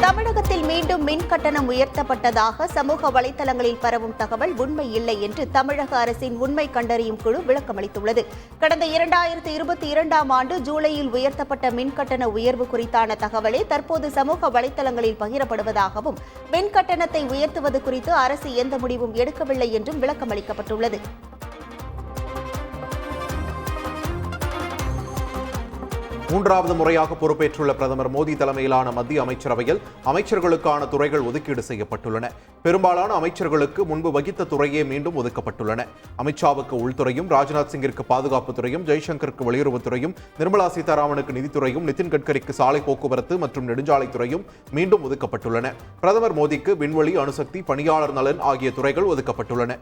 தமிழகத்தில் மீண்டும் மின் கட்டணம் உயர்த்தப்பட்டதாக சமூக வலைதளங்களில் பரவும் தகவல் உண்மை இல்லை என்று தமிழக அரசின் உண்மை கண்டறியும் குழு விளக்கமளித்துள்ளது. கடந்த 2022ஆம் ஆண்டு ஜூலையில் உயர்த்தப்பட்ட மின் கட்டண உயர்வு குறித்தான தகவலே தற்போது சமூக வலைதளங்களில் பகிரப்படுவதாகவும், மின் கட்டணத்தை உயர்த்துவது குறித்து அரசு எந்த முடிவும் எடுக்கவில்லை என்றும் விளக்கமளிக்கப்பட்டுள்ளது. மூன்றாவது முறையாக பொறுப்பேற்றுள்ள பிரதமர் மோடி தலைமையிலான மத்திய அமைச்சரவையில் அமைச்சர்களுக்கான துறைகள் ஒதுக்கீடு செய்யப்பட்டுள்ளன. பெரும்பாலான அமைச்சர்களுக்கு முன்பு வகித்த துறையே மீண்டும் ஒதுக்கப்பட்டுள்ளன. அமித்ஷாவுக்கு உள்துறையும், ராஜ்நாத் சிங்கிற்கு பாதுகாப்புத்துறையும், ஜெய்சங்கருக்கு வெளியுறவுத்துறையும், நிர்மலா சீதாராமனுக்கு நிதித்துறையும், நிதின் கட்கரிக்கு சாலை போக்குவரத்து மற்றும் நெடுஞ்சாலைத்துறையும் மீண்டும் ஒதுக்கப்பட்டுள்ளன. பிரதமர் மோடிக்கு விண்வெளி, அணுசக்தி, பணியாளர் நலன் ஆகிய துறைகள் ஒதுக்கப்பட்டுள்ளன.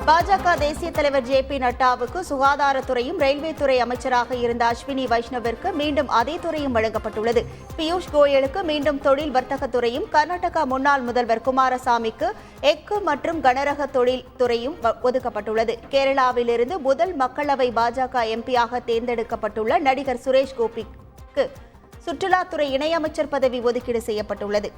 பாஜக தேசிய தலைவர் JP நட்டாவுக்கு சுகாதாரத்துறையும் ரயில்வே துறை அமைச்சராக இருந்த அஸ்வினி வைஷ்ணவிற்கு மீண்டும் அதே துறையும் வழங்கப்பட்டுள்ளது. பியூஷ் கோயலுக்கு மீண்டும் தொழில் வர்த்தகத்துறையும், கர்நாடகா முன்னாள் முதல்வர் குமாரசாமிக்கு எஃகு மற்றும் கனரக தொழில் துறையும் ஒதுக்கப்பட்டுள்ளது. கேரளாவிலிருந்து முதல் மக்களவை பாஜக எம்பியாக தேர்ந்தெடுக்கப்பட்டுள்ள நடிகர் சுரேஷ் கோபிக்கு சுற்றுலாத்துறை இணையமைச்சர் பதவி ஒதுக்கீடு செய்யப்பட்டுள்ளது.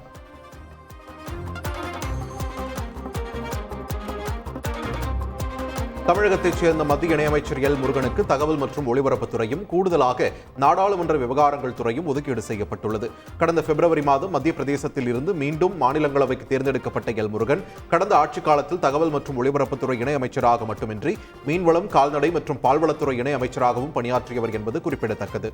தமிழகத்தைச் சேர்ந்த மத்திய இணையமைச்சர் எல் முருகனுக்கு தகவல் மற்றும் ஒலிபரப்புத்துறையும், கூடுதலாக நாடாளுமன்ற விவகாரங்கள் துறையும் ஒதுக்கீடு செய்யப்பட்டுள்ளது. கடந்த பிப்ரவரி மாதம் மத்திய பிரதேசத்தில் இருந்து மீண்டும் மாநிலங்களவைக்கு தேர்ந்தெடுக்கப்பட்ட எல் முருகன் கடந்த ஆட்சிக் காலத்தில் தகவல் மற்றும் ஒலிபரப்புத்துறை இணையமைச்சராக மட்டுமின்றி மீன்வளம், கால்நடை மற்றும் பால்வளத்துறை இணையமைச்சராகவும் பணியாற்றியவர் என்பது குறிப்பிடத்தக்கது.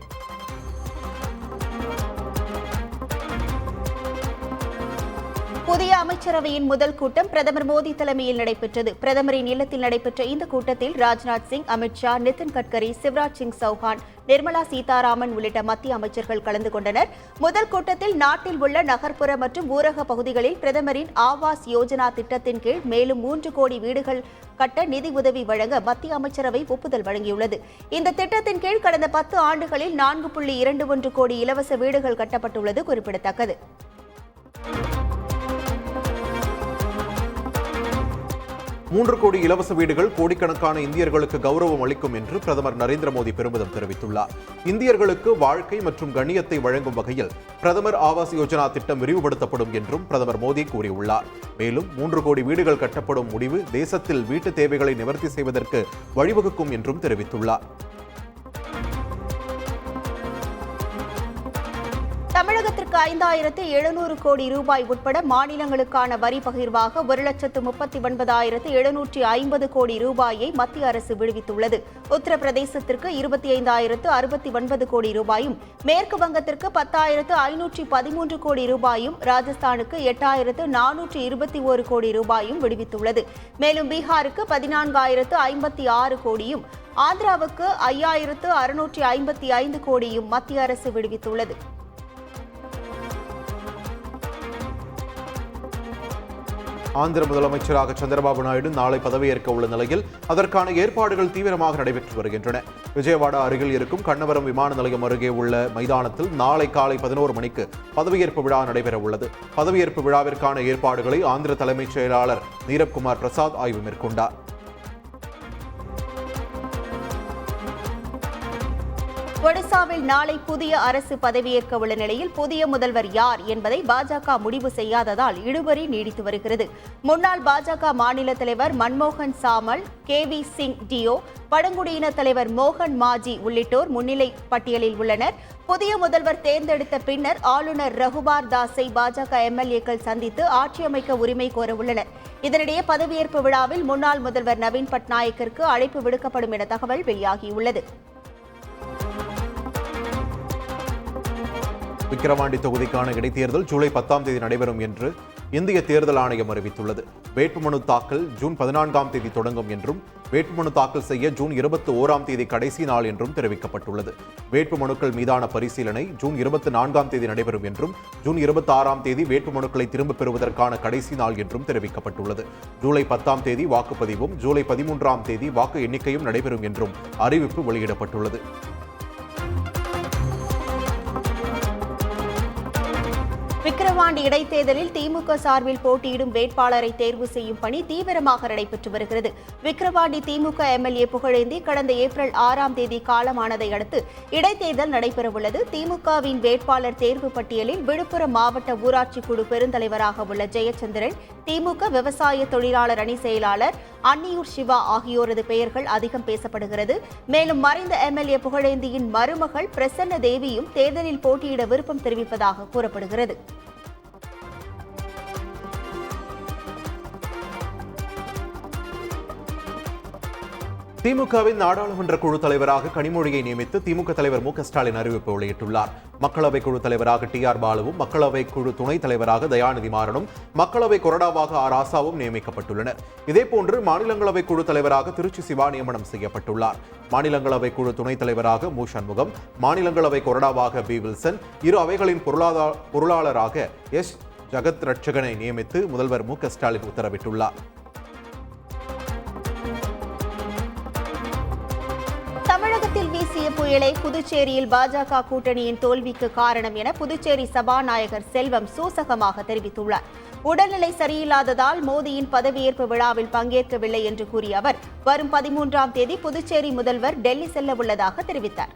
புதிய அமைச்சரவையின் முதல் கூட்டம் பிரதமர் மோடி தலைமையில் நடைபெற்றது. பிரதமரின் இல்லத்தில் நடைபெற்ற இந்த கூட்டத்தில் ராஜ்நாத் சிங், அமித்ஷா, நிதின் கட்கரி, சிவராஜ் சிங் சௌஹான், நிர்மலா சீதாராமன் உள்ளிட்ட மத்திய அமைச்சர்கள் கலந்து கொண்டனர். முதல் கூட்டத்தில் நாட்டில் உள்ள நகர்ப்புற மற்றும் ஊரக பகுதிகளில் பிரதமரின் ஆவாஸ் யோஜனா திட்டத்தின் கீழ் மேலும் 3 கோடி வீடுகள் கட்ட நிதி உதவி வழங்க மத்திய அமைச்சரவை ஒப்புதல் வழங்கியுள்ளது. இந்த திட்டத்தின் கீழ் கடந்த 10 ஆண்டுகளில் 4.21 கோடி இலவச வீடுகள் கட்டப்பட்டுள்ளது குறிப்பிடத்தக்கது. 3 கோடி இலவச வீடுகள் கோடிக்கணக்கான இந்தியர்களுக்கு கௌரவம் அளிக்கும் என்று பிரதமர் நரேந்திர மோடி பெருமிதம் தெரிவித்துள்ளார். இந்தியர்களுக்கு வாழ்க்கை மற்றும் கண்ணியத்தை வழங்கும் வகையில் பிரதமர் ஆவாஸ் யோஜனா திட்டம் விரிவுபடுத்தப்படும் என்றும் பிரதமர் மோடி கூறியுள்ளார். மேலும் 3 கோடி வீடுகள் கட்டப்படும் முடிவு தேசத்தில் வீட்டு தேவைகளை நிவர்த்தி செய்வதற்கு வழிவகுக்கும் என்றும் தெரிவித்துள்ளார். தமிழகத்திற்கு 5700 கோடி ரூபாய் உட்பட மாநிலங்களுக்கான வரி பகிர்வாக 1,39,750 கோடி ரூபாயை மத்திய அரசு விடுவித்துள்ளது. உத்தரப்பிரதேசத்திற்கு 25,069 கோடி ரூபாயும், மேற்கு வங்கத்திற்கு 10,513 கோடி ரூபாயும், ராஜஸ்தானுக்கு 8,421 கோடி ரூபாயும் விடுவித்துள்ளது. மேலும் பீகாருக்கு 14,056 கோடியும், ஆந்திராவுக்கு 5,655 கோடியும் மத்திய அரசு விடுவித்துள்ளது. ஆந்திர முதலமைச்சராக சந்திரபாபு நாயுடு நாளை பதவியேற்க உள்ள நிலையில் அதற்கான ஏற்பாடுகள் தீவிரமாக நடைபெற்று வருகின்றன. விஜயவாடா அருகில் இருக்கும் கண்ணவரம் விமான நிலையம் அருகே உள்ள மைதானத்தில் நாளை காலை 11 மணிக்கு பதவியேற்பு விழா நடைபெற உள்ளது. பதவியேற்பு விழாவிற்கான ஏற்பாடுகளை ஆந்திர தலைமைச் செயலாளர் நீரப்குமார் பிரசாத் ஆய்வு மேற்கொண்டார். ஒடிசாவில் நாளை புதிய அரசு பதவியேற்க உள்ள நிலையில் புதிய முதல்வர் யார் என்பதை பாஜக முடிவு செய்யாததால் இழுபறி நீடித்து வருகிறது. முன்னாள் பாஜக மாநில தலைவர் மன்மோகன் சாமல், KV சிங் டியோ, பழங்குடியின தலைவர் மோகன் மாஜி உள்ளிட்டோர் முன்னிலை பட்டியலில் உள்ளனர். புதிய முதல்வர் தேர்ந்தெடுத்த பின்னர் ஆளுநர் ரகுபார் தாஸை பாஜக MLA-க்கள் சந்தித்து ஆட்சி அமைக்க உரிமை கோர உள்ளனர். இதனிடையே பதவியேற்பு விழாவில் முன்னாள் முதல்வர் நவீன் பட்நாயக்கிற்கு அழைப்பு விடுக்கப்படும் என தகவல் வெளியாகியுள்ளது. விக்கிரவாண்டி தொகுதிக்கான இடைத்தேர்தல் ஜூலை 10ஆம் தேதி நடைபெறும் என்று இந்திய தேர்தல் ஆணையம் அறிவித்துள்ளது. வேட்புமனு தாக்கல் ஜூன் 14ஆம் தேதி தொடங்கும் என்றும், வேட்புமனு தாக்கல் செய்ய ஜூன் 21ஆம் தேதி கடைசி நாள் என்றும் தெரிவிக்கப்பட்டுள்ளது. வேட்புமனுக்கள் மீதான பரிசீலனை ஜூன் 24ஆம் தேதி நடைபெறும் என்றும், ஜூன் 26ஆம் தேதி வேட்புமனுக்களை திரும்பப் பெறுவதற்கான கடைசி நாள் என்றும் தெரிவிக்கப்பட்டுள்ளது. ஜூலை 10ஆம் தேதி வாக்குப்பதிவும், ஜூலை 13ஆம் தேதி வாக்கு எண்ணிக்கையும் நடைபெறும் என்றும் அறிவிப்பு வெளியிடப்பட்டுள்ளது. விக்கிரவாண்டி இடைத்தேர்தலில் திமுக சார்பில் போட்டியிடும் வேட்பாளரை தேர்வு செய்யும் பணி தீவிரமாக நடைபெற்று வருகிறது. விக்கிரவாண்டி திமுக எம்எல்ஏ புகழேந்தி கடந்த ஏப்ரல் 6ஆம் தேதி காலமானதை அடுத்து இடைத்தேர்தல் நடைபெறவுள்ளது. திமுகவின் வேட்பாளர் தேர்வு பட்டியலில் விழுப்புரம் மாவட்ட ஊராட்சி குழு பெருந்தலைவராக உள்ள ஜெயச்சந்திரன், திமுக விவசாய தொழிலாளர் அணி செயலாளர் அன்னியூர் சிவா ஆகியோரது பெயர்கள் அதிகம் பேசப்படுகிறது. மேலும் மறைந்த எம்எல்ஏ புகழேந்தியின் மருமகள் பிரசன்ன தேவியும் தேர்தலில் போட்டியிட விருப்பம் தெரிவிப்பதாக கூறப்படுகிறது. திமுகவின் நாடாளுமன்ற குழு தலைவராக கனிமொழியை நியமித்து திமுக தலைவர் மு.க.ஸ்டாலின் அறிவிப்பு வெளியிட்டுள்ளார். மக்களவை குழு தலைவராக டி.ஆர். பாலுவும், மக்களவை குழு துணைத் தலைவராக தயாநிதி மாறனும், மக்களவை கொறடாவாக ஆர். ராசாவும் நியமிக்கப்பட்டுள்ளனர். இதேபோன்று மாநிலங்களவை குழு தலைவராக திருச்சி சிவா நியமனம் செய்யப்பட்டுள்ளார். மாநிலங்களவை குழு துணைத் தலைவராக மு. சண்முகம், மாநிலங்களவை கொறடாவாக பி. வில்சன், இரு அவைகளின் பொருளாளராக எஸ். ஜகத் ரட்சகனை நியமித்து முதல்வர் மு.க.ஸ்டாலின் உத்தரவிட்டுள்ளார். தமிழகத்தில் வீசிய புயலை புதுச்சேரியில் பாஜக கூட்டணியின் தோல்விக்கு காரணம் என புதுச்சேரி சபாநாயகர் செல்வம் சூசகமாக தெரிவித்துள்ளார். உடல்நிலை சரியில்லாததால் மோடியின் பதவியேற்பு விழாவில் பங்கேற்கவில்லை என்று கூறிய அவர் வரும் 13ஆம் தேதி புதுச்சேரி முதல்வர் டெல்லி செல்ல உள்ளதாக தெரிவித்தார்.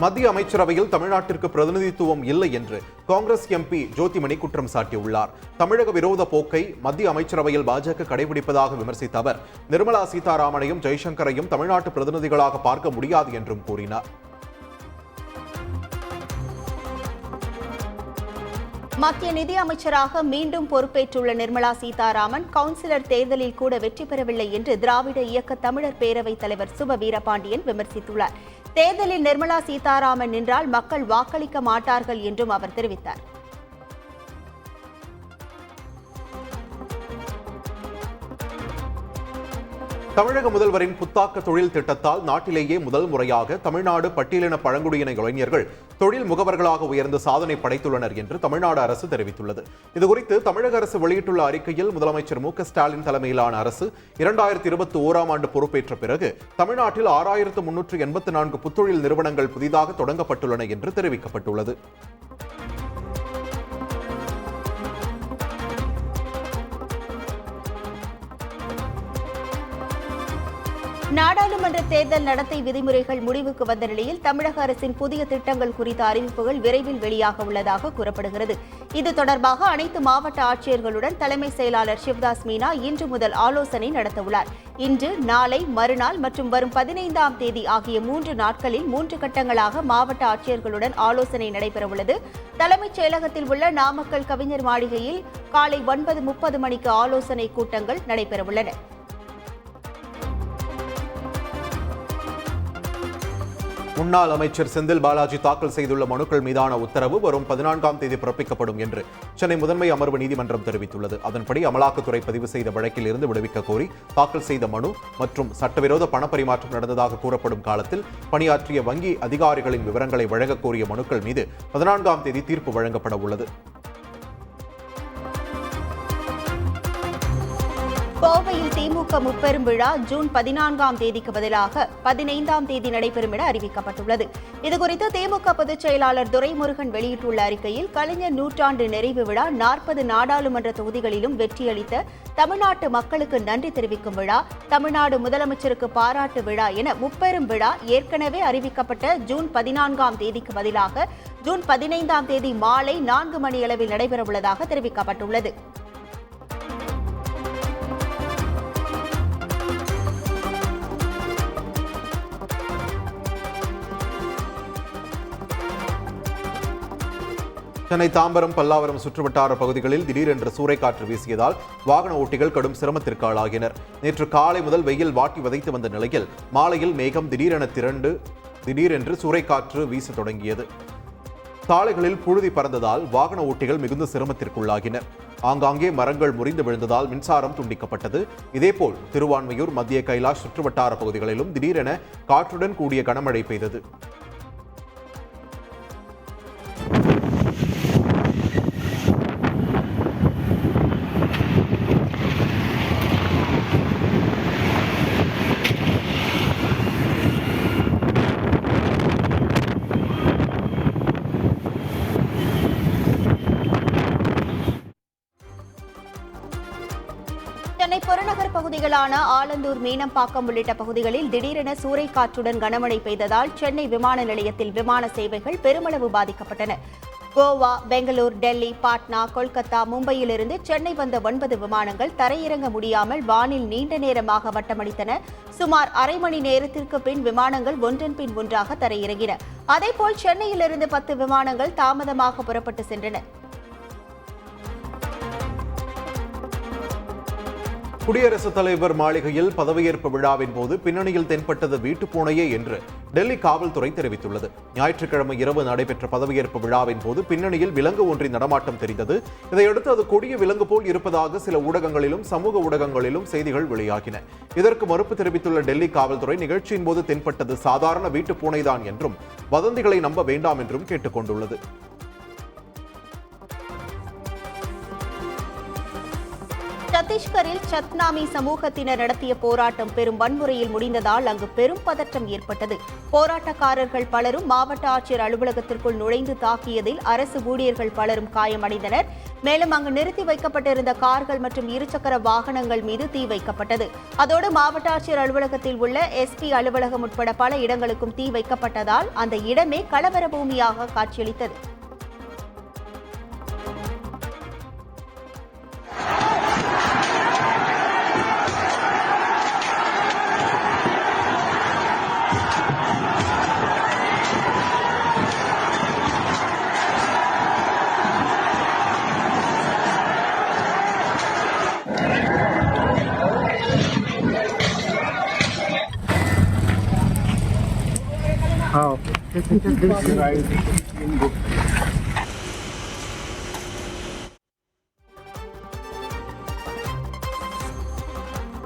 மத்திய அமைச்சரவையில் தமிழ்நாட்டிற்கு பிரதிநிதித்துவம் இல்லை என்று காங்கிரஸ் எம்பி ஜோதிமணி குற்றம் சாட்டியுள்ளார். தமிழக விரோத போக்கை மத்திய அமைச்சரவையில் பாஜக கடைபிடிப்பதாக விமர்சித்த அவர் நிர்மலா சீதாராமனையும் ஜெய்சங்கரையும் தமிழ்நாட்டு பிரதிநிதிகளாக பார்க்க முடியாது என்றும் கூறினார். மத்திய நிதி அமைச்சராக மீண்டும் பொறுப்பேற்றுள்ள நிர்மலா சீதாராமன் கவுன்சிலர் தேர்தலில் கூட வெற்றி பெறவில்லை என்று திராவிட இயக்க தமிழர் பேரவைத் தலைவர் சுப வீரபாண்டியன் விமர்சித்துள்ளார். தேர்தலில் நிர்மலா சீதாராமன் நின்றால் மக்கள் வாக்களிக்க மாட்டார்கள் என்றும் அவர் தெரிவித்தார். தமிழக முதல்வரின் புத்தாக்க தொழில் திட்டத்தால் நாட்டிலேயே முதல் முறையாக தமிழ்நாடு பட்டியலின பழங்குடியின இளைஞர்கள் தொழில் முகவர்களாக உயர்ந்து சாதனை படைத்துள்ளனர் என்று தமிழ்நாடு அரசு தெரிவித்துள்ளது. இதுகுறித்து தமிழக அரசு வெளியிட்டுள்ள அறிக்கையில் முதலமைச்சர் மு.க.ஸ்டாலின் தலைமையிலான அரசு 2021ஆம் ஆண்டு பொறுப்பேற்ற பிறகு தமிழ்நாட்டில் 6384 புத்தொழில் நிறுவனங்கள் புதிதாக தொடங்கப்பட்டுள்ளன என்று தெரிவிக்கப்பட்டுள்ளது. நாடாளுமன்ற தேர்தல் நடத்தை விதிமுறைகள் முடிவுக்கு வந்த நிலையில் தமிழக அரசின் புதிய திட்டங்கள் குறித்த அறிவிப்புகள் விரைவில் வெளியாக உள்ளதாக கூறப்படுகிறது. இது தொடர்பாக அனைத்து மாவட்ட ஆட்சியர்களுடன் தலைமை செயலாளர் சிவதாஸ் மீனா இன்று முதல் ஆலோசனை நடத்தவுள்ளார். இன்று, நாளை, மறுநாள் மற்றும் வரும் 15ஆம் தேதி ஆகிய 3 நாட்களில் 3 கட்டங்களாக மாவட்ட ஆட்சியர்களுடன் ஆலோசனை நடைபெறவுள்ளது. தலைமைச் செயலகத்தில் உள்ள நாமக்கல் கவிஞர் மாளிகையில் காலை 9:30 மணிக்கு ஆலோசனை கூட்டங்கள் நடைபெறவுள்ளன. முன்னாள் அமைச்சர் செந்தில் பாலாஜி தாக்கல் செய்துள்ள மனுக்கள் மீதான உத்தரவு வரும் 14ஆம் தேதி பிறப்பிக்கப்படும் என்று சென்னை முதன்மை அமர்வு நீதிமன்றம் தெரிவித்துள்ளது. அதன்படி அமலாக்கத்துறை பதிவு செய்த வழக்கில் இருந்து விடுவிக்க கோரி தாக்கல் செய்த மனு மற்றும் சட்டவிரோத பணப்பரிமாற்றம் நடந்ததாக கூறப்படும் காலத்தில் பணியாற்றிய வங்கி அதிகாரிகளின் விவரங்களை வழங்க கோரிய மனுக்கள் மீது 14ஆம் தேதி தீர்ப்பு வழங்கப்பட உள்ளது. கோவையில் திமுக முப்பெரும் விழா ஜூன் 14ஆம் தேதிக்கு பதிலாக 15ஆம் தேதி நடைபெறும் என அறிவிக்கப்பட்டுள்ளது. இதுகுறித்து திமுக பொதுச் செயலாளர் துரைமுருகன் வெளியிட்டுள்ள அறிக்கையில் கலைஞர் நூற்றாண்டு நிறைவு விழா 40 நாடாளுமன்ற தொகுதிகளிலும் வெற்றியளித்த தமிழ்நாட்டு மக்களுக்கு நன்றி தெரிவிக்கும் விழா, தமிழ்நாடு முதலமைச்சருக்கு பாராட்டு விழா என முப்பெரும் விழா ஏற்கனவே அறிவிக்கப்பட்ட ஜூன் 14ஆம் தேதிக்கு பதிலாக ஜூன் 15ஆம் தேதி மாலை 4 மணியளவில் நடைபெறவுள்ளதாக தெரிவிக்கப்பட்டுள்ளது. சென்னை தாம்பரம், பல்லாவரம் சுற்றுவட்டார பகுதிகளில் திடீரென்று சூறைக்காற்று வீசியதால் வாகன ஓட்டிகள் கடும் சிரமத்திற்கு ஆளாகினர். நேற்று காலை முதல் வெயில் வாட்டி வதைத்து வந்த நிலையில் மாலையில் மேகம் திடீரென்று சூறைக்காற்று வீச தொடங்கியது. சாலைகளில் புழுதி பறந்ததால் வாகன ஓட்டிகள் மிகுந்த சிரமத்திற்குள்ளாகினர். ஆங்காங்கே மரங்கள் முறிந்து விழுந்ததால் மின்சாரம் துண்டிக்கப்பட்டது. இதேபோல் திருவான்மையூர், மத்திய கைலாஷ் சுற்றுவட்டார பகுதிகளிலும் திடீரென காற்றுடன் கூடிய கனமழை பெய்தது. பகுதிகளான ஆலந்தூர், மீனம்பாக்கம் உள்ளிட்ட பகுதிகளில் திடீரென சூறைக்காற்றுடன் கனமழை பெய்ததால் சென்னை விமான நிலையத்தில் விமான சேவைகள் பெருமளவு பாதிக்கப்பட்டன. கோவா, பெங்களூர், டெல்லி, பாட்னா, கொல்கத்தா, மும்பையிலிருந்து சென்னை வந்த 9 விமானங்கள் தரையிறங்க முடியாமல் வானில் நீண்ட நேரமாக வட்டமடித்தன. சுமார் அரை மணி நேரத்திற்கு பின் விமானங்கள் ஒன்றன் பின் ஒன்றாக தரையிறங்கின. அதேபோல் சென்னையிலிருந்து 10 விமானங்கள் தாமதமாக புறப்பட்டு சென்றன. குடியரசுத் தலைவர் மாளிகையில் பதவியேற்பு விழாவின் போது பின்னணியில் தென்பட்டது வீட்டுப்பூனையே என்று டெல்லி காவல்துறை தெரிவித்துள்ளது. ஞாயிற்றுக்கிழமை இரவு நடைபெற்ற பதவியேற்பு விழாவின் போது பின்னணியில் விலங்கு ஒன்றின் நடமாட்டம் தெரிந்தது. இதையடுத்து அது கொடிய விலங்கு போல் இருப்பதாக சில ஊடகங்களிலும் சமூக ஊடகங்களிலும் செய்திகள் வெளியாகின. இதற்கு மறுப்பு தெரிவித்துள்ள டெல்லி காவல்துறை நிகழ்ச்சியின் போது தென்பட்டது சாதாரண வீட்டுப்பூனைதான் என்றும் வதந்திகளை நம்ப வேண்டாம் என்றும் கேட்டுக் கொண்டுள்ளது. சத்தீஸ்கரில் சத்னாமி சமூகத்தினர் நடத்திய போராட்டம் பெரும் வன்முறையில் முடிந்ததால் அங்கு பெரும் பதற்றம் ஏற்பட்டது. போராட்டக்காரர்கள் பலரும் மாவட்ட ஆட்சியர் அலுவலகத்திற்குள் நுழைந்து தாக்கியதில் அரசு ஊழியர்கள் பலரும் காயமடைந்தனர். மேலும் அங்கு நிறுத்தி வைக்கப்பட்டிருந்த கார்கள் மற்றும் இருசக்கர வாகனங்கள் மீது தீ வைக்கப்பட்டது. அதோடு மாவட்ட ஆட்சியர் அலுவலகத்தில் உள்ள SP அலுவலகம் உட்பட பல இடங்களுக்கும் தீ வைக்கப்பட்டதால் அந்த இடமே கலவர பூமியாக காட்சியளித்தது.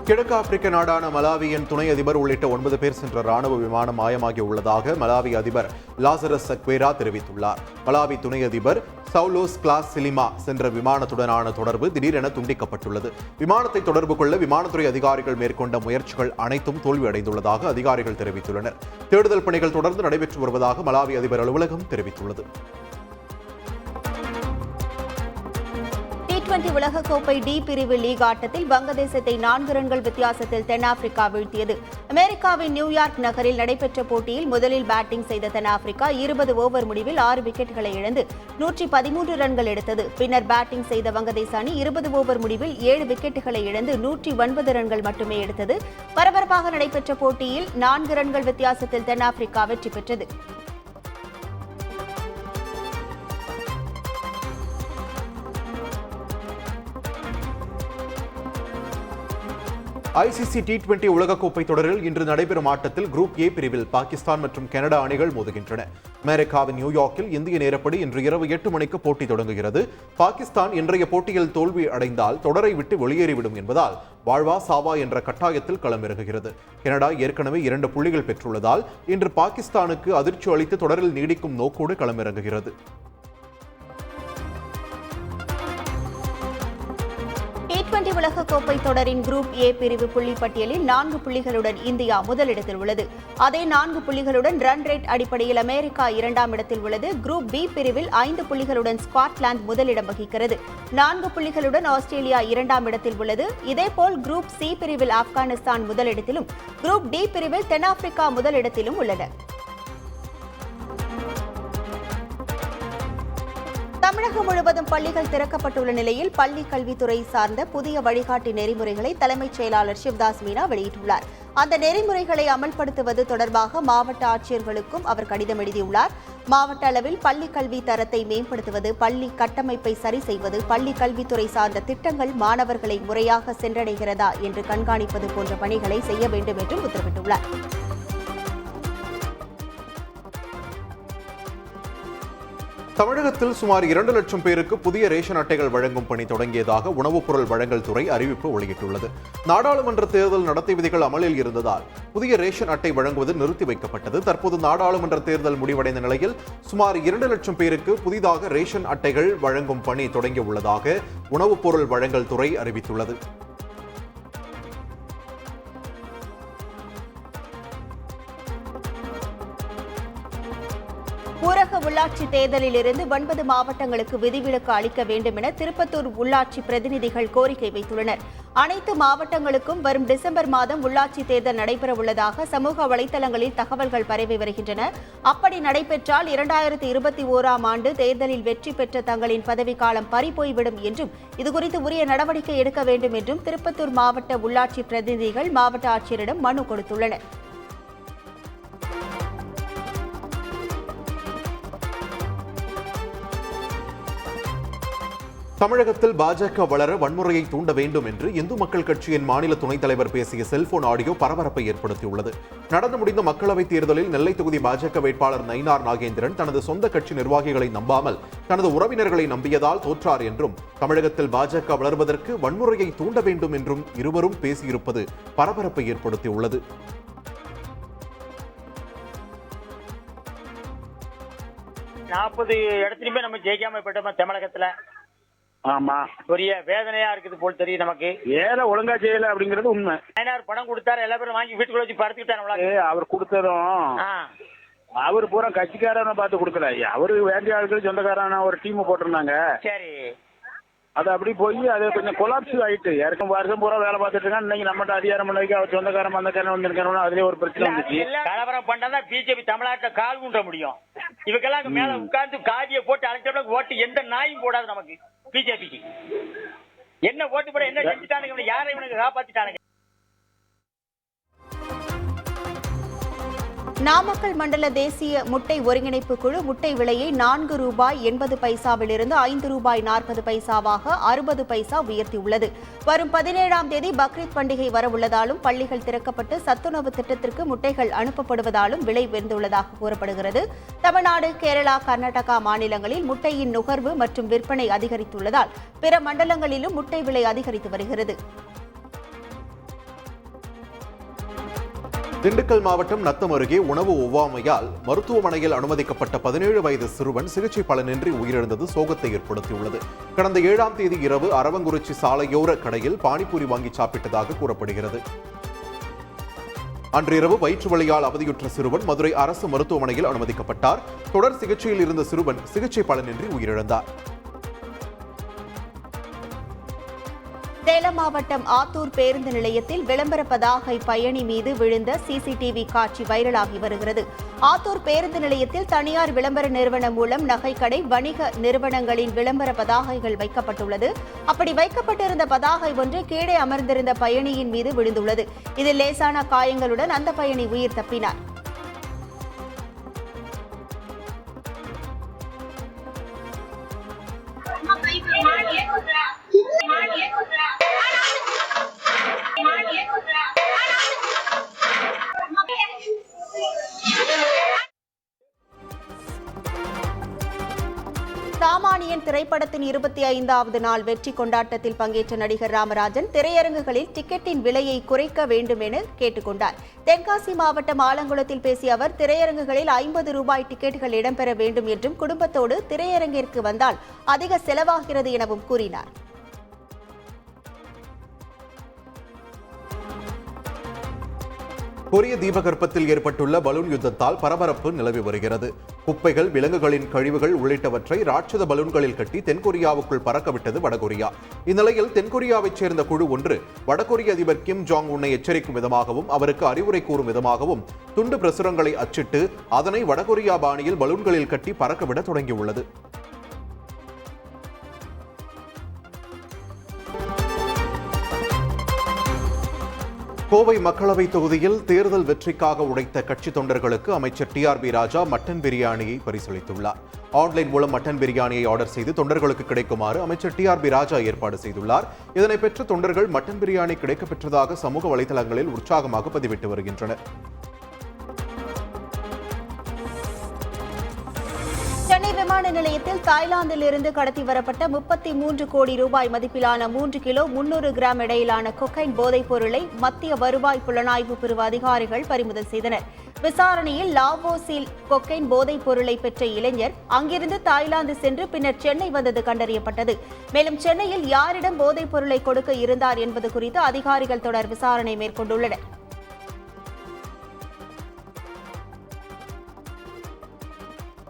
கிழக்கு ஆப்பிரிக்க நாடான மலாவியின் துணை அதிபர் உள்ளிட்ட 9 பேர் சென்ற ராணுவ விமானம் மாயமாகி உள்ளதாக மலாவி அதிபர் லாசரஸ் சக்வேரா தெரிவித்துள்ளார். மலாவி துணை அதிபர் சவுலோஸ் கிளாஸ் சிலிமா சென்ற விமானத்துடனான தொடர்பு திடீரென துண்டிக்கப்பட்டுள்ளது. விமானத்தை தொடர்பு கொள்ள விமானத்துறை அதிகாரிகள் மேற்கொண்ட முயற்சிகள் அனைத்தும் தோல்வியடைந்துள்ளதாக அதிகாரிகள் தெரிவித்துள்ளனர். தேடுதல் பணிகள் தொடர்ந்து நடைபெற்று வருவதாக மலாவி அதிபர் அலுவலகம் தெரிவித்துள்ளது. T20 உலகக்கோப்பை D பிரிவு லீக் ஆட்டத்தில் வங்கதேசத்தை 4 ரன்கள் வித்தியாசத்தில் தென்னாப்பிரிக்கா வீழ்த்தியது. அமெரிக்காவின் நியூயார்க் நகரில் நடைபெற்ற போட்டியில் முதலில் பேட்டிங் செய்த தென்னாப்பிரிக்கா 20 ஓவர் முடிவில் 6 விக்கெட்டுகளை இழந்து 113 ரன்கள் எடுத்தது. பின்னர் பேட்டிங் செய்த வங்கதேச அணி 20 ஓவர் முடிவில் 7 விக்கெட்டுகளை இழந்து 109 ரன்கள் மட்டுமே எடுத்தது. பரபரப்பாக நடைபெற்ற போட்டியில் 4 ரன்கள் வித்தியாசத்தில் தென்னாப்பிரிக்கா வெற்றி பெற்றது. ICC T20 உலகக்கோப்பை தொடரில் இன்று நடைபெறும் ஆட்டத்தில் குரூப் A பிரிவில் பாகிஸ்தான் மற்றும் கனடா அணிகள் மோதுகின்றன. அமெரிக்காவின் நியூயார்க்கில் இந்திய நேரப்படி இன்று இரவு 8 மணிக்கு போட்டி தொடங்குகிறது. பாகிஸ்தான் இன்றைய போட்டியில் தோல்வி அடைந்தால் தொடரை விட்டு வெளியேறிவிடும் என்பதால் வாழ்வா சாவா என்ற கட்டாயத்தில் களமிறங்குகிறது. கனடா ஏற்கனவே 2 புள்ளிகள் பெற்றுள்ளதால் இன்று பாகிஸ்தானுக்கு அதிர்ச்சி அளித்து தொடரில் நீடிக்கும் நோக்கோடு களமிறங்குகிறது. T20 உலகக்கோப்பை தொடரின் குரூப் A பிரிவு புள்ளிப்பட்டியலில் 4 புள்ளிகளுடன் இந்தியா முதலிடத்தில் உள்ளது. அதே 4 புள்ளிகளுடன் ரன் ரேட் அடிப்படையில் அமெரிக்கா 2ஆம் இடத்தில் உள்ளது. குரூப் B பிரிவில் 5 புள்ளிகளுடன் ஸ்காட்லாந்து முதலிடம் வகிக்கிறது. 4 புள்ளிகளுடன் ஆஸ்திரேலியா 2ஆம் இடத்தில் உள்ளது. இதேபோல் குரூப் C பிரிவில் ஆப்கானிஸ்தான் முதலிடத்திலும் குரூப் D பிரிவில் தென்னாப்பிரிக்கா முதலிடத்திலும் உள்ளன. தமிழகம் முழுவதும் பள்ளிகள் திறக்கப்பட்டுள்ள நிலையில் பள்ளி கல்வித்துறை சார்ந்த புதிய வழிகாட்டி நெறிமுறைகளை தலைமைச் செயலாளர் சிவதாஸ் மீனா வெளியிட்டுள்ளார். அந்த நெறிமுறைகளை அமல்படுத்துவது தொடர்பாக மாவட்ட ஆட்சியர்களுக்கும் அவர் கடிதம் எழுதியுள்ளார். மாவட்ட அளவில் பள்ளி கல்வி தரத்தை மேம்படுத்துவது, பள்ளி கட்டமைப்பை சரி செய்வது, பள்ளி கல்வித்துறை சார்ந்த திட்டங்கள் மாணவர்களை முறையாக சென்றடைகிறதா என்று கண்காணிப்பது போன்ற பணிகளை செய்ய வேண்டும் என்றும் உத்தரவிட்டுள்ளார். தமிழகத்தில் சுமார் 2 லட்சம் பேருக்கு புதிய ரேஷன் அட்டைகள் வழங்கும் பணி தொடங்கியதாக உணவுப் பொருள் வழங்கல் துறை அறிவிப்பு வெளியிட்டுள்ளது. நாடாளுமன்ற தேர்தல் நடத்தை விதிகள் அமலில் இருந்ததால் புதிய ரேஷன் அட்டை வழங்குவது நிறுத்தி வைக்கப்பட்டது. தற்போது நாடாளுமன்ற தேர்தல் முடிவடைந்த நிலையில் சுமார் 2 லட்சம் பேருக்கு புதிதாக ரேஷன் அட்டைகள் வழங்கும் பணி தொடங்கியுள்ளதாக உணவுப் பொருள் வழங்கல் துறை அறிவித்துள்ளது. ஊரக உள்ளாட்சி தேர்தலில் இருந்து 9 மாவட்டங்களுக்கு விதிவிலக்கு அளிக்க வேண்டும் என திருப்பத்தூர் உள்ளாட்சி பிரதிநிதிகள் கோரிக்கை வைத்துள்ளனர். அனைத்து மாவட்டங்களுக்கும் வரும் டிசம்பர் மாதம் உள்ளாட்சி தேர்தல் நடைபெறவுள்ளதாக சமூக வலைதளங்களில் தகவல்கள் பரவி வருகின்றன. அப்படி நடைபெற்றால் 2021ஆம் ஆண்டு தேர்தலில் வெற்றி பெற்ற தங்களின் பதவிக்காலம் பறிபோய்விடும் என்றும் இதுகுறித்து உரிய நடவடிக்கை எடுக்க வேண்டும் என்றும் திருப்பத்தூர் மாவட்ட உள்ளாட்சி பிரதிநிதிகள் மாவட்ட ஆட்சியரிடம் மனு கொடுத்துள்ளனர். தமிழகத்தில் பாஜக வளர வன்முறையை தூண்ட வேண்டும் என்று இந்து மக்கள் கட்சியின் மாநில துணைத் தலைவர் பேசிய செல்போன் ஆடியோ பரபரப்பை ஏற்படுத்தியுள்ளது. நடந்து முடிந்த மக்களவைத் தேர்தலில் நெல்லை தொகுதி பாஜக வேட்பாளர் நயினார் நாகேந்திரன் தனது சொந்த கட்சி நிர்வாகிகளை நம்பாமல் தனது உறவினர்களை நம்பியதால் தோற்றார் என்றும், தமிழகத்தில் பாஜக வளர்வதற்கு வன்முறையை தூண்ட வேண்டும் என்றும் இருவரும் பேசியிருப்பது பரபரப்பை ஏற்படுத்தியுள்ளது. இடத்துலயுமே நம்ம ஜெயிக்காம போயிட்டோம் தமிழகத்துல. ஆமா, பெரிய வேதனையா இருக்குது போல் தெரியும் நமக்கு. ஏல ஒழுங்கா செய்யல அப்படிங்கறது உண்மை. பணம் கொடுத்தாரு, எல்லா பேரும் வாங்கி வீட்டுக்குள்ள வச்சு படுத்துக்கிட்டாரு. அவர் கொடுத்ததும் அவரு பூரா கட்சிக்காரன பார்த்து கொடுக்கல. அவரு வேண்டிய ஆட்கள் சொந்தக்காரன ஒரு டீம் போட்டிருந்தாங்க. சரி, அது அப்படி போய் அது கொஞ்சம் கொலாப்ஸ் ஆயிட்டு யாருக்கும் வருஷம் பூரா வேலை பார்த்துட்டு இருக்காங்க. இன்னைக்கு நம்மகிட்ட அதிகாரம் பண்ணதுக்கு அவர் சொந்தக்காரன் வந்தக்காரன் வந்திருக்காரு. அதுலயே ஒரு பிரச்சனை வந்துச்சு. கலவரம் பண்ணாதான் பிஜேபி தமிழ்நாட்டில் கால் ஊன்ற முடியும். இவக்கெல்லாம் மேல உட்கார்ந்து காதியை போட்டு அழைச்ச ஓட்டு எந்த நாயும் போடாது நமக்கு. பிஜேபிக்கு என்ன ஓட்டு போட என்ன செஞ்சுட்டானுங்க, யாரை இவனுக்கு காப்பாத்திட்டானுங்க. நாமக்கல் மண்டல தேசிய முட்டை ஒருங்கிணைப்பு குழு முட்டை விலையை ₹4.80 ₹5.40 60 பைசா உயர்த்தியுள்ளது. வரும் 17ஆம் தேதி பக்ரீத் பண்டிகை வரவுள்ளதாலும் பள்ளிகள் திறக்கப்பட்டு சத்துணவு திட்டத்திற்கு முட்டைகள் அனுப்பப்படுவதாலும் விலை உயர்ந்துள்ளதாக கூறப்படுகிறது. தமிழ்நாடு, கேரளா, கர்நாடகா மாநிலங்களில் முட்டையின் நுகர்வு மற்றும் விற்பனை அதிகரித்துள்ளதால் பிற மண்டலங்களிலும் முட்டை விலை அதிகரித்து வருகிறது. திண்டுக்கல் மாவட்டம் நத்தம் அருகே உணவு ஒவ்வாமையால் மருத்துவமனையில் அனுமதிக்கப்பட்ட 17 வயது சிறுவன் சிகிச்சை பலனின்றி உயிரிழந்தது சோகத்தை ஏற்படுத்தியுள்ளது. கடந்த 7ஆம் தேதி இரவு அரவங்குறிச்சி சாலையோர கடையில் பானிபூரி வாங்கி சாப்பிட்டதாக கூறப்படுகிறது. அன்று இரவு வயிற்று வலியால் அவதியுற்ற சிறுவன் மதுரை அரசு மருத்துவமனையில் அனுமதிக்கப்பட்டார். தொடர் சிகிச்சையில் இருந்த சிறுவன் சிகிச்சை பலனின்றி உயிரிழந்தார். சேலம் மாவட்டம் ஆத்தூர் பேருந்து நிலையத்தில் விளம்பர பதாகை பயணி மீது விழுந்த சிசிடிவி காட்சி வைரலாகி வருகிறது. ஆத்தூர் பேருந்து நிலையத்தில் தனியார் விளம்பர நிறுவனம் மூலம் நகைக்கடை, வணிக நிறுவனங்களின் விளம்பர பதாகைகள் வைக்கப்பட்டுள்ளது. அப்படி வைக்கப்பட்டிருந்த பதாகை ஒன்று கீழே அமர்ந்திருந்த பயணியின் மீது விழுந்துள்ளது. இதில் லேசான காயங்களுடன் அந்த பயணி உயிர் தப்பினார். சாமானியன் திரைப்படத்தின் 25வது நாள் வெற்றி கொண்டாட்டத்தில் பங்கேற்ற நடிகர் ராமராஜன் திரையரங்குகளில் டிக்கெட்டின் விலையை குறைக்க வேண்டும் என கேட்டுக்கொண்டார். தென்காசி மாவட்டம் ஆலங்குளத்தில் பேசிய அவர், திரையரங்குகளில் ₹50 டிக்கெட்டுகள் இடம்பெற வேண்டும் என்றும், குடும்பத்தோடு திரையரங்கிற்கு வந்தால் அதிக செலவாகிறது எனவும் கூறினார். கொரிய தீபகற்பத்தில் ஏற்பட்டுள்ள பலூன் யுத்தத்தால் பரபரப்பு நிலவி வருகிறது. குப்பைகள், விலங்குகளின் கழிவுகள் உள்ளிட்டவற்றை ராட்சத பலூன்களில் கட்டி தென்கொரியாவுக்குள் பறக்கவிட்டது வடகொரியா. இந்நிலையில் தென்கொரியாவைச் சேர்ந்த குழு ஒன்று வடகொரிய அதிபர் கிம் ஜாங் உன்னை எச்சரிக்கும் விதமாகவும் அவருக்கு அறிவுரை கூறும் விதமாகவும் துண்டு பிரசுரங்களை அச்சிட்டு அதனை வடகொரியா பாணியில் பலூன்களில் கட்டி பறக்கவிட தொடங்கியுள்ளது. கோவை மக்களவை தொகுதியில் தேர்தல் வெற்றிக்காக உழைத்த கட்சி தொண்டர்களுக்கு அமைச்சர் டிஆர்பி ராஜா மட்டன் பிரியாணியை பரிசளித்துள்ளார். ஆன்லைன் மூலம் மட்டன் பிரியாணியை ஆர்டர் செய்து தொண்டர்களுக்கு கிடைக்குமாறு அமைச்சர் டிஆர்பி ராஜா ஏற்பாடு செய்துள்ளார். இதனை பெற்ற தொண்டர்கள் மட்டன் பிரியாணி கிடைக்கப்பெற்றதாக சமூக வலைதளங்களில் உற்சாகமாக பதிவிட்டு வருகின்றனர். சென்னை விமான நிலையத்தில் தாய்லாந்தில் இருந்து கடத்தி வரப்பட்ட 33 கோடி ரூபாய் மதிப்பிலான 3 கிலோ 300 கிராம் இடையிலான கொக்கைன் போதைப் பொருளை மத்திய வருவாய் புலனாய்வு பிரிவு அதிகாரிகள் பறிமுதல் செய்தனர். விசாரணையில் லாவோஸில் கொக்கைன் போதைப் பொருளை பெற்ற இளைஞர் அங்கிருந்து தாய்லாந்து சென்று பின்னர் சென்னை வந்தது கண்டறியப்பட்டது. மேலும் சென்னையில் யாரிடம் போதைப் பொருளை கொடுக்க இருந்தார் என்பது குறித்து அதிகாரிகள் தொடர் விசாரணை மேற்கொண்டுள்ளனர்.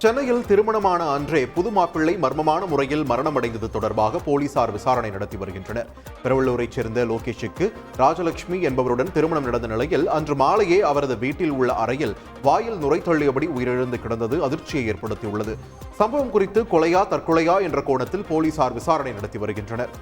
சென்னையில் திருமணமான அன்றே புது மாப்பிள்ளை மர்மமான முறையில் மரணமடைந்தது தொடர்பாக போலீசார் விசாரணை நடத்தி வருகின்றனர். பெரவள்ளூரைச் சேர்ந்த லோகேஷுக்கு ராஜலட்சுமி என்பவருடன் திருமணம் நடந்த நிலையில் அன்று மாலையே அவரது வீட்டில் உள்ள அறையில் வாயில் நுரை தள்ளியபடி உயிரிழந்து கிடந்தது அதிர்ச்சியை ஏற்படுத்தியுள்ளது. சம்பவம் குறித்து கொலையா தற்கொலையா என்ற கோணத்தில் போலீசார் விசாரணை நடத்தி வருகின்றனர்.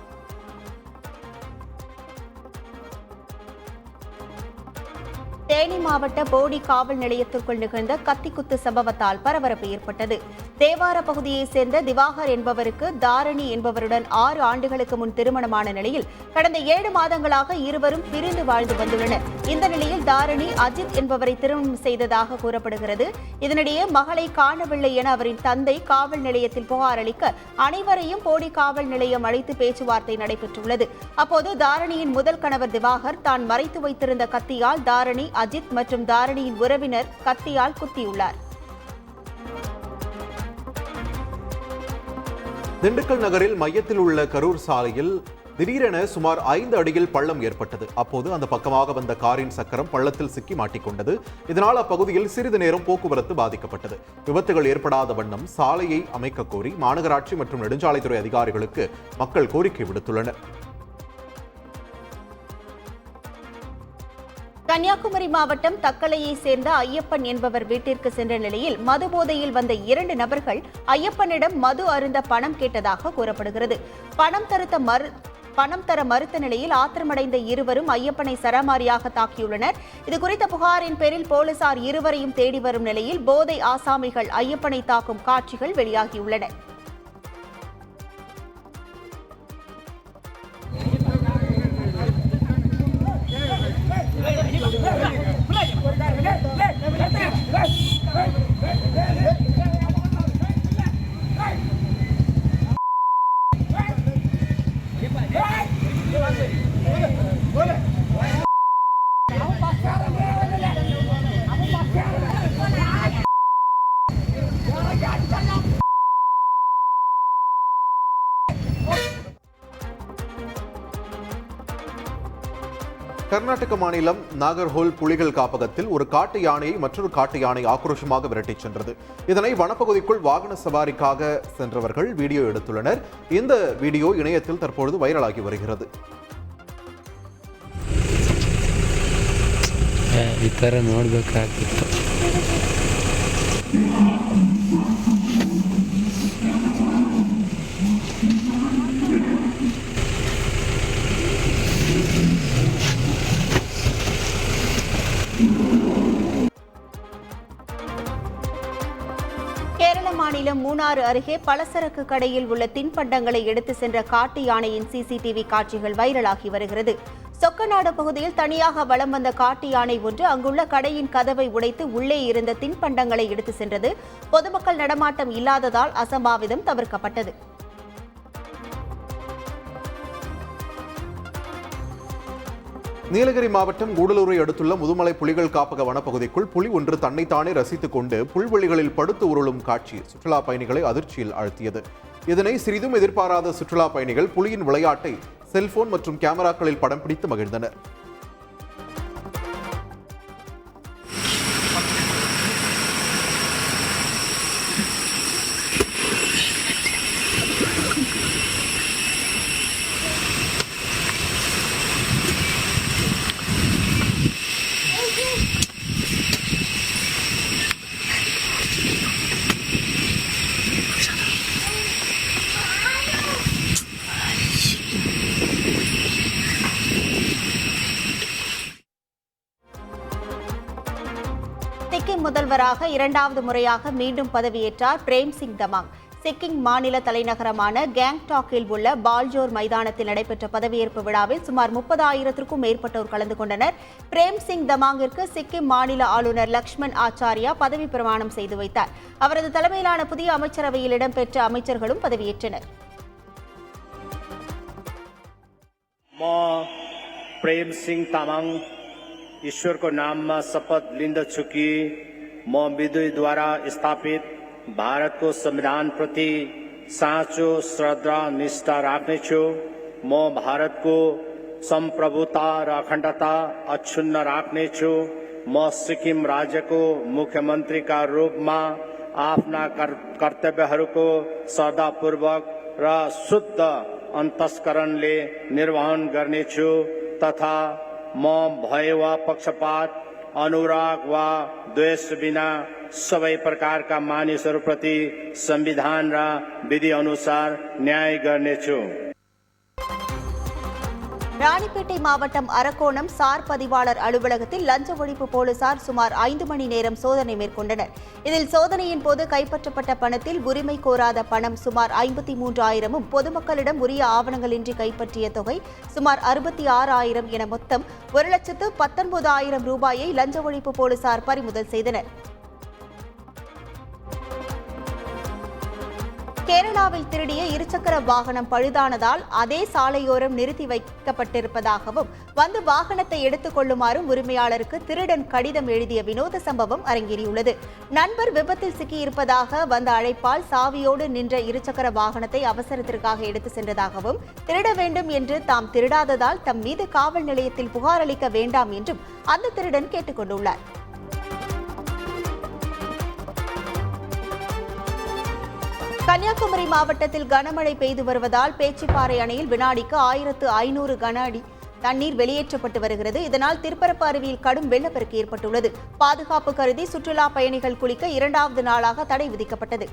தேனி மாவட்ட போடி காவல் நிலையத்திற்குள் நிகழ்ந்த கத்திக்குத்து சம்பவத்தால் பரபரப்பு ஏற்பட்டது. தேவார பகுதியைச் சேர்ந்த திவாகர் என்பவருக்கு தாரணி என்பவருடன் 6 ஆண்டுகளுக்கு முன் திருமணமான நிலையில் கடந்த 7 மாதங்களாக இருவரும் பிரிந்து வாழ்ந்து வந்துள்ளனர். இந்த நிலையில் தாரணி அஜித் என்பவரை திருமணம் செய்ததாக கூறப்படுகிறது. இதனிடையே மகளை காணவில்லை என அவரின் தந்தை காவல் நிலையத்தில் புகார் அளிக்க அனைவரையும் போடி காவல் நிலையம் அழைத்து பேச்சுவார்த்தை நடைபெற்றுள்ளது. அப்போது தாரணியின் முதல் கணவர் திவாகர் தான் மறைத்து வைத்திருந்த கத்தியால் தாரணி, அஜித் மற்றும் தாரணியின் உறவினர் கத்தியால் குத்தியுள்ளார். திண்டுக்கல் நகரில் மையத்தில் உள்ள கரூர் சாலையில் திடீரென சுமார் 5 அடியில் பள்ளம் ஏற்பட்டது. அப்போது அந்த பக்கமாக வந்த காரின் சக்கரம் பள்ளத்தில் சிக்கி மாட்டிக்கொண்டது. இதனால் அப்பகுதியில் சிறிது நேரம் போக்குவரத்து பாதிக்கப்பட்டது. விபத்துகள் ஏற்படாத வண்ணம் சாலையை அமைக்க கோரி மாநகராட்சி மற்றும் நெடுஞ்சாலைத்துறை அதிகாரிகளுக்கு மக்கள் கோரிக்கை விடுத்துள்ளனர். கன்னியாகுமரி மாவட்டம் தக்கலையை சேர்ந்த ஐயப்பன் என்பவர் வீட்டிற்கு சென்ற நிலையில் மது போதையில் வந்த 2 நபர்கள் ஐயப்பனிடம் மது அருந்த பணம் கேட்டதாக கூறப்படுகிறது. பணம் தர மறுத்த நிலையில் ஆத்திரமடைந்த இருவரும் ஐயப்பனை சரமாரியாக தாக்கியுள்ளனர். இதுகுறித்த புகாரின் பேரில் போலீசார் இருவரையும் தேடி வரும் நிலையில் போதை ஆசாமிகள் ஐயப்பனை தாக்கும் காட்சிகள் வெளியாகியுள்ளன. கர்நாடக மாநிலம் நாகர்ஹோல் புலிகள் காப்பகத்தில் ஒரு காட்டு யானையை மற்றொரு காட்டு யானை ஆக்ரோஷமாக விரட்டிச் சென்றது. இதனை வனப்பகுதிக்குள் வாகன சவாரிக்காக சென்றவர்கள் வீடியோ எடுத்துள்ளனர். இந்த வீடியோ இணையத்தில் தற்பொழுது வைரலாகி வருகிறது. கேரள மாநிலம் மூணாறு அருகே பலசரக்கு கடையில் உள்ள தின்பண்டங்களை எடுத்து சென்ற காட்டு யானையின் சிசிடிவி காட்சிகள் வைரலாகி வருகிறது. சொக்கநாடு பகுதியில் தனியாக வலம் வந்த காட்டு யானை ஒன்று அங்குள்ள கடையின் கதவை உடைத்து உள்ளே இருந்த தின்பண்டங்களை எடுத்து சென்றது. பொதுமக்கள் நடமாட்டம் இல்லாததால் அசம்பாவிதம் தவிர்க்கப்பட்டது. நீலகிரி மாவட்டம் கூடலூரை அடுத்துள்ள முதுமலை புலிகள் காப்பக வனப்பகுதிக்குள் புலி ஒன்று தன்னைத்தானே ரசித்துக் கொண்டு புல்வெளிகளில் படுத்து உருளும் காட்சி சுற்றுலா பயணிகளை அதிர்ச்சியில் ஆழ்த்தியது. இதனை சிறிதும் எதிர்பாராத சுற்றுலா பயணிகள் புலியின் விளையாட்டை செல்போன் மற்றும் கேமராக்களில் படம் பிடித்து மகிழ்ந்தனர். சிக்கிம் முதல்வராக 2வது முறையாக மீண்டும் பதவியேற்றார் பிரேம் சிங் தமாங். சிக்கிம் மாநில தலைநகரமான கேங்டாக்கில் உள்ள பால்ஜோர் மைதானத்தில் நடைபெற்ற பதவியேற்பு விழாவில் சுமார் 30,000க்கும் மேற்பட்டோர் கலந்து கொண்டனர். பிரேம் சிங் தமாங்கிற்கு சிக்கிம் மாநில ஆளுநர் லக்ஷ்மண் ஆச்சாரியா பதவி பிரமாணம் செய்து வைத்தார். அவரது தலைமையிலான புதிய அமைச்சரவையில் இடம்பெற்ற அமைச்சர்களும் பதவியேற்றனர். प्रेम सिंह तामाङ ईश्वर को नाम में शपथ लिंदछु कि म विधि द्वारा स्थापित भारत को संविधान प्रति साँचो श्रद्धा निष्ठा राख्नेछु। म भारत को संप्रभुता र अखण्डता अक्षुण्ण राख्नेछु। म सिक्किम राज्य को मुख्यमंत्री का रूप में आफ्ना कर्तव्यहरूको श्रद्धापूर्वक र शुद्ध अन्तस्करणले निर्वहन गर्नेछु तथा म भय वा पक्षपात अनुराग वा द्वेष बिना सबै प्रकारका मानिसहरूप्रति संविधान र विधि अनुसार न्याय गर्नेछु। ராணிப்பேட்டை மாவட்டம் அரக்கோணம் சார் பதிவாளர் அலுவலகத்தில் லஞ்ச ஒழிப்பு போலீசார் சுமார் 5 மணி நேரம் சோதனை மேற்கொண்டனர். இதில் சோதனையின் போது கைப்பற்றப்பட்ட பணத்தில் உரிமை கோராத பணம் சுமார் 53,000 பொதுமக்களிடம் உரிய ஆவணங்களின்றி கைப்பற்றிய தொகை சுமார் 66,000 என மொத்தம் 1,19,000 ரூபாயை லஞ்ச ஒழிப்பு போலீசார் பறிமுதல் செய்தனர். கேரளாவில் திருடிய இருசக்கர வாகனம் பழுதானதால் அதே சாலையோரம் நிறுத்தி வைக்கப்பட்டிருப்பதாகவும் வந்து வாகனத்தை எடுத்துக் கொள்ளுமாறும் உரிமையாளருக்கு திருடன் கடிதம் எழுதிய வினோத சம்பவம் அரங்கேறியுள்ளது. நண்பர் விபத்தில் சிக்கியிருப்பதாக வந்த அழைப்பால் சாவியோடு நின்ற இருசக்கர வாகனத்தை அவசரத்திற்காக எடுத்து சென்றதாகவும் திருட வேண்டும் என்று தாம் திருடாததால் தம் மீது காவல் நிலையத்தில் புகார் அளிக்க வேண்டாம் என்றும் அந்த திருடன் கேட்டுக் கொண்டுள்ளார். கன்னியாகுமரி மாவட்டத்தில் கனமழை பெய்து வருவதால் பேச்சிப்பாறை அணையில் வினாடிக்கு 1,500 கன அடி தண்ணீர் வெளியேற்றப்பட்டு வருகிறது. இதனால் திருப்பரப்பு அருவியில் கடும் வெள்ளப்பெருக்கு ஏற்பட்டுள்ளது. பாதுகாப்பு கருதி சுற்றுலா பயணிகள் குளிக்க 2வது நாளாக தடை விதிக்கப்பட்டது.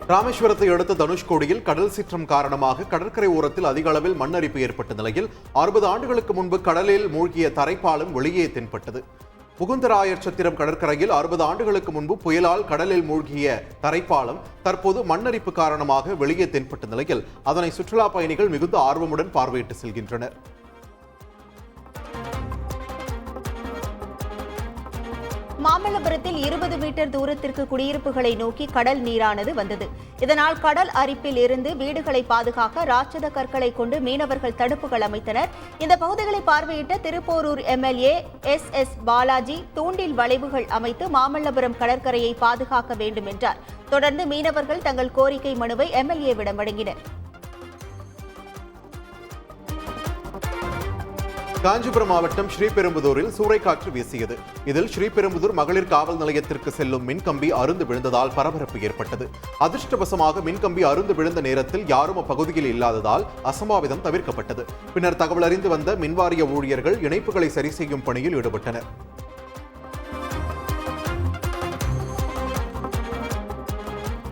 ராமேஸ்வரத்தை அடுத்த தனுஷ்கோடியில் கடல் சீற்றம் காரணமாக கடற்கரை ஓரத்தில் அதிக அளவில் மண்ணரிப்பு ஏற்பட்ட நிலையில் 60 ஆண்டுகளுக்கு முன்பு கடலில் மூழ்கிய தரைப்பாலம் வெளியே தென்பட்டது. முகுந்தராயர் சத்திரம் கடற்கரையில் 60 ஆண்டுகளுக்கு முன்பு புயலால் கடலில் மூழ்கிய தரைப்பாலம் தற்போது மண்ணரிப்பு காரணமாக வெளியே தென்பட்ட நிலையில் அதனை சுற்றுலா பயணிகள் மிகுந்த ஆர்வமுடன் பார்வையிட்டு செல்கின்றனர். மாமல்லபுரத்தில் 20 மீட்டர் தூரத்திற்கு குடியிருப்புகளை நோக்கி கடல் நீரானது வந்தது. இதனால் கடல் அரிப்பில் இருந்து வீடுகளை பாதுகாக்க ராட்சத கற்களை கொண்டு மீனவர்கள் தடுப்புகள் அமைத்தனர். இந்த பகுதிகளை பார்வையிட்ட திருப்போரூர் எம்எல்ஏ SS பாலாஜி தூண்டில் வளைவுகள் அமைத்து மாமல்லபுரம் கடற்கரையை பாதுகாக்க வேண்டும் என்றார். தொடர்ந்து மீனவர்கள் தங்கள் கோரிக்கை மனுவை எம்எல்ஏவிடம் வழங்கினர். காஞ்சிபுரம் மாவட்டம் ஸ்ரீபெரும்புதூரில் சூறைக்காற்று வீசியது. இதில் ஸ்ரீபெரும்புதூர் மகளிர் காவல் நிலையத்திற்கு செல்லும் மின்கம்பி அறுந்து விழுந்ததால் பரபரப்பு ஏற்பட்டது. அதிர்ஷ்டவசமாக மின்கம்பி அறுந்து விழுந்த நேரத்தில் யாரும் அப்பகுதியில் இல்லாததால் அசம்பாவிதம் தவிர்க்கப்பட்டது. பின்னர் தகவல் அறிந்து வந்த மின்வாரிய ஊழியர்கள் இணைப்புகளை சரி செய்யும் பணியில் ஈடுபட்டனர்.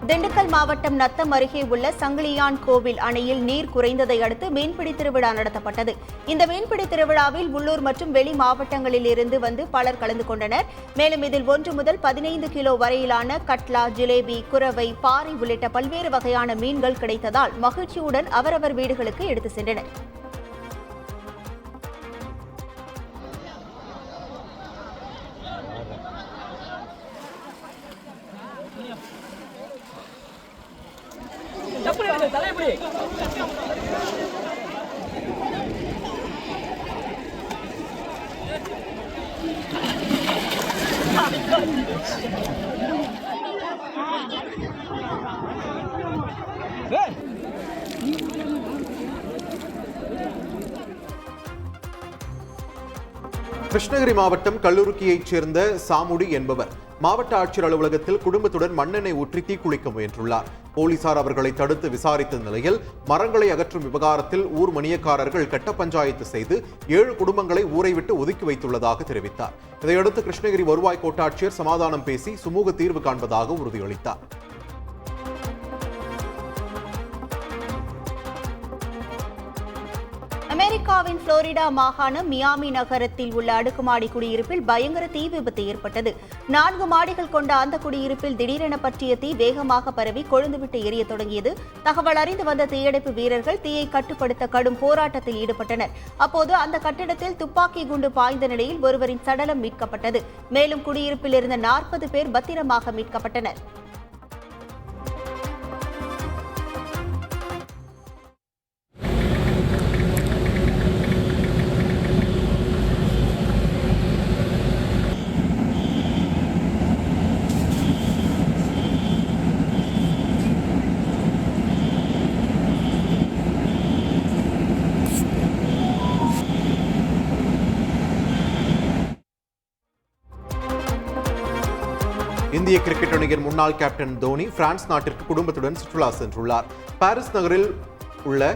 திண்டுக்கல் மாவட்டம் நத்தம் அருகே உள்ள சங்கிலியான் கோவில் அணையில் நீர் குறைந்ததை அடுத்து மீன்பிடி திருவிழா நடத்தப்பட்டது. இந்த மீன்பிடி திருவிழாவில் உள்ளூர் மற்றும் வெளி மாவட்டங்களில் இருந்து வந்து பலர் கலந்து கொண்டனர். மேலும் இதில் 1 முதல் 15 கிலோ வரையிலான கட்லா, ஜிலேபி, குரவை, பாறை உள்ளிட்ட பல்வேறு வகையான மீன்கள் கிடைத்ததால் மகிழ்ச்சியுடன் அவரவர் வீடுகளுக்கு எடுத்து சென்றனர். கிருஷ்ணகிரி மாவட்டம் கல்லூருக்கியைச் சேர்ந்த சாமுடி என்பவர் மாவட்ட ஆட்சியர் அலுவலகத்தில் குடும்பத்துடன் மண்ணெண்ணெய் ஊற்றி தீக்குளிக்க முயன்றுள்ளார். போலீசார் அவர்களை தடுத்து விசாரித்த நிலையில் மரங்களை அகற்றும் விவகாரத்தில் ஊர் மணியக்காரர்கள் கட்ட பஞ்சாயத்து செய்து 7 குடும்பங்களை ஊரை விட்டு ஒதுக்கி வைத்துள்ளதாக தெரிவித்தார். இதையடுத்து கிருஷ்ணகிரி வருவாய் கோட்டாட்சியர் சமாதானம் பேசி சுமூக தீர்வு காண்பதாக உறுதியளித்தார். அமெரிக்காவின் புளோரிடா மாகாணம் மியாமி நகரத்தில் உள்ள அடுக்குமாடி குடியிருப்பில் பயங்கர தீ விபத்து ஏற்பட்டது. 4 மாடிகள் கொண்ட அந்த குடியிருப்பில் திடீரென பற்றிய தீ வேகமாக பரவி கொழுந்துவிட்டு எரிய தொடங்கியது. தகவல் அறிந்து வந்த தீயணைப்பு வீரர்கள் தீயை கட்டுப்படுத்த கடும் போராட்டத்தில் ஈடுபட்டனர். அப்போது அந்த கட்டிடத்தில் துப்பாக்கி குண்டு பாய்ந்த நிலையில் ஒருவரின் சடலம் மீட்கப்பட்டது. மேலும் குடியிருப்பில் இருந்த 40 பேர் பத்திரமாக மீட்கப்பட்டனர். இந்திய கிரிக்கெட் அணியின் முன்னாள் கேப்டன் தோனி பிரான்ஸ் நாட்டிற்கு குடும்பத்துடன் சுற்றுலா சென்றுள்ளார். பாரிஸ் நகரில் உள்ள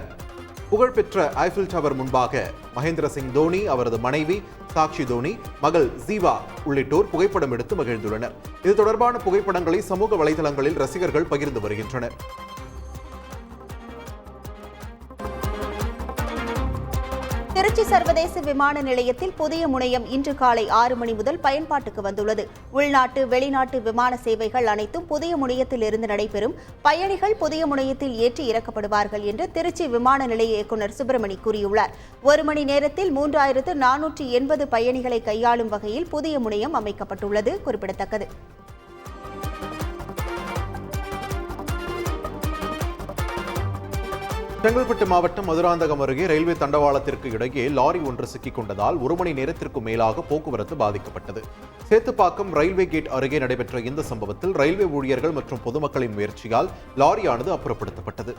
புகழ்பெற்ற ஐஃபில் டவர் முன்பாக மகேந்திர சிங் தோனி, அவரது மனைவி சாக்ஷி தோனி, மகள் ஜீவா உள்ளிட்டோர் புகைப்படம் எடுத்து மகிழ்ந்துள்ளனர். இது தொடர்பான புகைப்படங்களை சமூக வலைதளங்களில் ரசிகர்கள் பகிர்ந்து வருகின்றனர். திருச்சி சர்வதேச விமான நிலையத்தில் புதிய முனையம் இன்று காலை 6 மணி முதல் பயன்பாட்டுக்கு வந்துள்ளது. உள்நாட்டு, வெளிநாட்டு விமான சேவைகள் அனைத்தும் புதிய முனையத்தில் இருந்து நடைபெறும். பயணிகள் புதிய முனையத்தில் ஏற்றி இறக்கப்படுவார்கள் என்று திருச்சி விமான நிலைய இயக்குநர் சுப்பிரமணி கூறியுள்ளார். 1 மணி நேரத்தில் 3480 பயணிகளை கையாளும் வகையில் புதிய முனையம் அமைக்கப்பட்டுள்ளது குறிப்பிடத்தக்கது. செங்கல்பட்டு மாவட்டம் மதுராந்தகம் அருகே ரயில்வே தண்டவாளத்திற்கு இடையே லாரி ஒன்று சிக்கிக் கொண்டதால் 1 மணி நேரத்திற்கு மேலாக போக்குவரத்து பாதிக்கப்பட்டது. சேத்துப்பாக்கம் ரயில்வே கேட் அருகே நடைபெற்ற இந்த சம்பவத்தில் ரயில்வே ஊழியர்கள் மற்றும் பொதுமக்களின் முயற்சியால் லாரியானது அப்புறப்படுத்தப்பட்டது.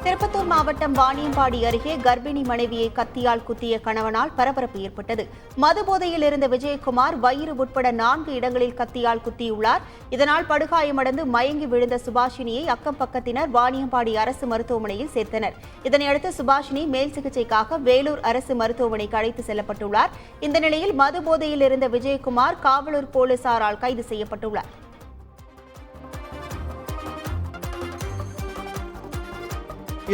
திருப்பத்தூர் மாவட்டம் வாணியம்பாடி அருகே கர்ப்பிணி மனைவியை கத்தியால் குத்திய கணவனால் பரபரப்பு ஏற்பட்டது. மது போதையில் இருந்த விஜயகுமார் வயிறு உட்பட 4 இடங்களில் கத்தியால் குத்தியுள்ளார். இதனால் படுகாயமடைந்து மயங்கி விழுந்த சுபாஷினியை அக்கம் பக்கத்தினர் வாணியம்பாடி அரசு மருத்துவமனையில் சேர்த்தனர். இதனையடுத்து சுபாஷினி மேல் சிகிச்சைக்காக வேலூர் அரசு மருத்துவமனைக்கு அழைத்து செல்லப்பட்டுள்ளார். இந்த நிலையில் மது போதையில் இருந்த விஜயகுமார் காவலூர் போலீசாரால் கைது செய்யப்பட்டுள்ளார்.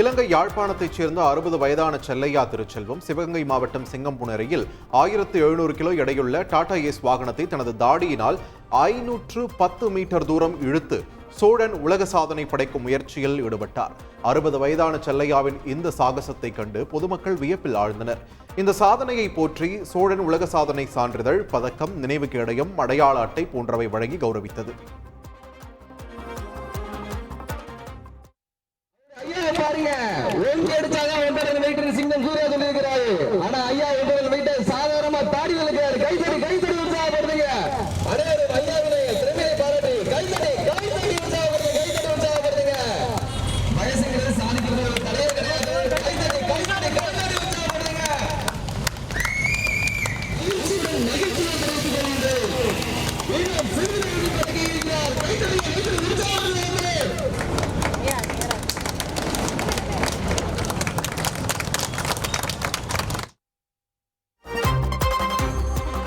இலங்கை யாழ்ப்பாணத்தைச் சேர்ந்த 60 வயதான செல்லையா திருச்செல்வம் சிவகங்கை மாவட்டம் சிங்கம்புணரியில் 1700 கிலோ எடையுள்ள டாடா ஏஸ் வாகனத்தை தனது தாடியினால் 510 மீட்டர் தூரம் இழுத்து சோழன் உலக சாதனை படைக்கும் முயற்சியில் ஈடுபட்டார். 60 வயதான செல்லையாவின் இந்த சாகசத்தை கண்டு பொதுமக்கள் வியப்பில் ஆழ்ந்தனர். இந்த சாதனையை போற்றி சோழன் உலக சாதனை சான்றிதழ், பதக்கம், நினைவு கேடயம், அடையாள அட்டை போன்றவை வழங்கி கௌரவித்தது. பாருங்க, ஓங்கி அடிச்சாதான் 1.5 மீட்டர் சிங்கம் சூர்யா சொல்லியிருக்கிறாரு. ஆனா ஐயா 1.5 மீட்டர் சாதாரணமா தாடி இருக்கிறாரு. கைத்தடி உற்சாகப்படுத்துங்க. அனைவரும் ஐயாவினை திறமையை பாராட்டி கைத்தடி உற்சாகப்படுத்துங்க. வயசுங்கிறது சாதிக்கிறது ஒரு தலையே கிடையாது. கைத்தடி உற்சாகப்படுத்துங்க. நகைச்சுவை தெரிவித்துக் கொள்கின்றேன். மீண்டும் சிறுநீர் படுகையிருக்கிறார். கைத்தடி உற்சாகப்படுத்துங்க.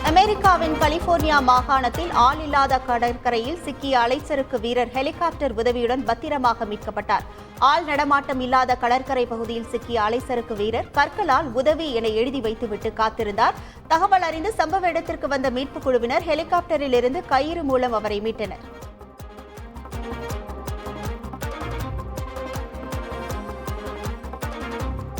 அமெரிக்காவின் கலிபோர்னியா மாகாணத்தில் ஆள் இல்லாத கடற்கரையில் சிக்கிய அலைச்சறுக்கு வீரர் ஹெலிகாப்டர் உதவியுடன் பத்திரமாக மீட்கப்பட்டார். ஆள் நடமாட்டம் இல்லாத கடற்கரை பகுதியில் சிக்கிய அலைச்சறுக்கு வீரர் கற்களால் உதவி என எழுதி வைத்துவிட்டு காத்திருந்தார். தகவல் அறிந்து சம்பவ இடத்திற்கு வந்த மீட்புக் குழுவினர் ஹெலிகாப்டரில் இருந்து கயிறு மூலம் அவரை மீட்டனர்.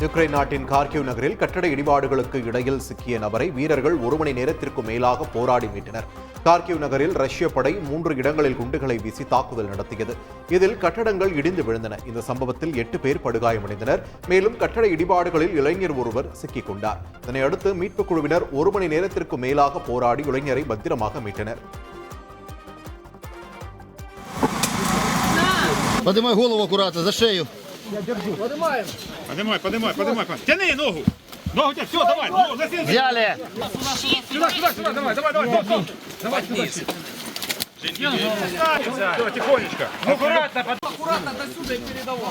யுக்ரைன் நாட்டின் கார்கிவ் நகரில் கட்டட இடிபாடுகளுக்கு இடையில் சிக்கிய நபரை வீரர்கள் 1 மணி நேரத்திற்கு மேலாக போராடி மீட்டனர். கார்கிவ் நகரில் ரஷ்ய படை 3 இடங்களில் குண்டுகளை வீசி தாக்குதல் நடத்தியது. இதில் கட்டடங்கள் இடிந்து விழுந்தன. இந்த சம்பவத்தில் 8 பேர் படுகாயமடைந்தனர். மேலும் கட்டட இடிபாடுகளில் இளைஞர் ஒருவர் சிக்கிக் கொண்டார். இதனையடுத்து மீட்புக் குழுவினர் 1 மணி நேரத்திற்கு மேலாக போராடி இளைஞரை பத்திரமாக மீட்டனர். Поднимай голову аккуратно, за шею. Я держу. Поднимаем. Поднимай. Тяни ногу. Ногу тяни. Все, давай. Взяли. Сюда, давай. Давай сюда. Давай, тихонечко. Аккуратно до сюда и передавай.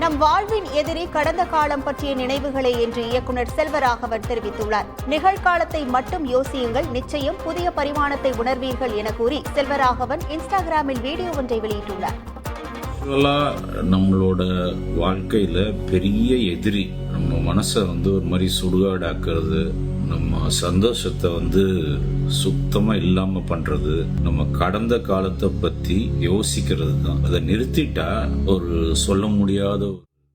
நம் வாழ்வின் எதிரி கடந்த காலம் பற்றிய நினைவுகளே என்று இயக்குநர் செல்வராகவன் தெரிவித்துள்ளார். நிகழ்காலத்தை மட்டும் யோசியுங்கள், நிச்சயம் புதிய பரிமாணத்தை உணர்வீர்கள் என கூறி செல்வராகவன் இன்ஸ்டாகிராமில் வீடியோ ஒன்றை வெளியிட்டுள்ளார். நம்மளோட வாழ்க்கையில பெரிய எதிரி நம்ம மனசை ஒரு மாதிரி சுடுகாடாக்குறது, நம்ம சந்தோஷத்தை சுத்தமா இல்லாம பண்றது, நம்ம கடந்த காலத்தை பத்தி யோசிக்கிறது தான். அதை நிறுத்திட்டா ஒரு சொல்ல முடியாத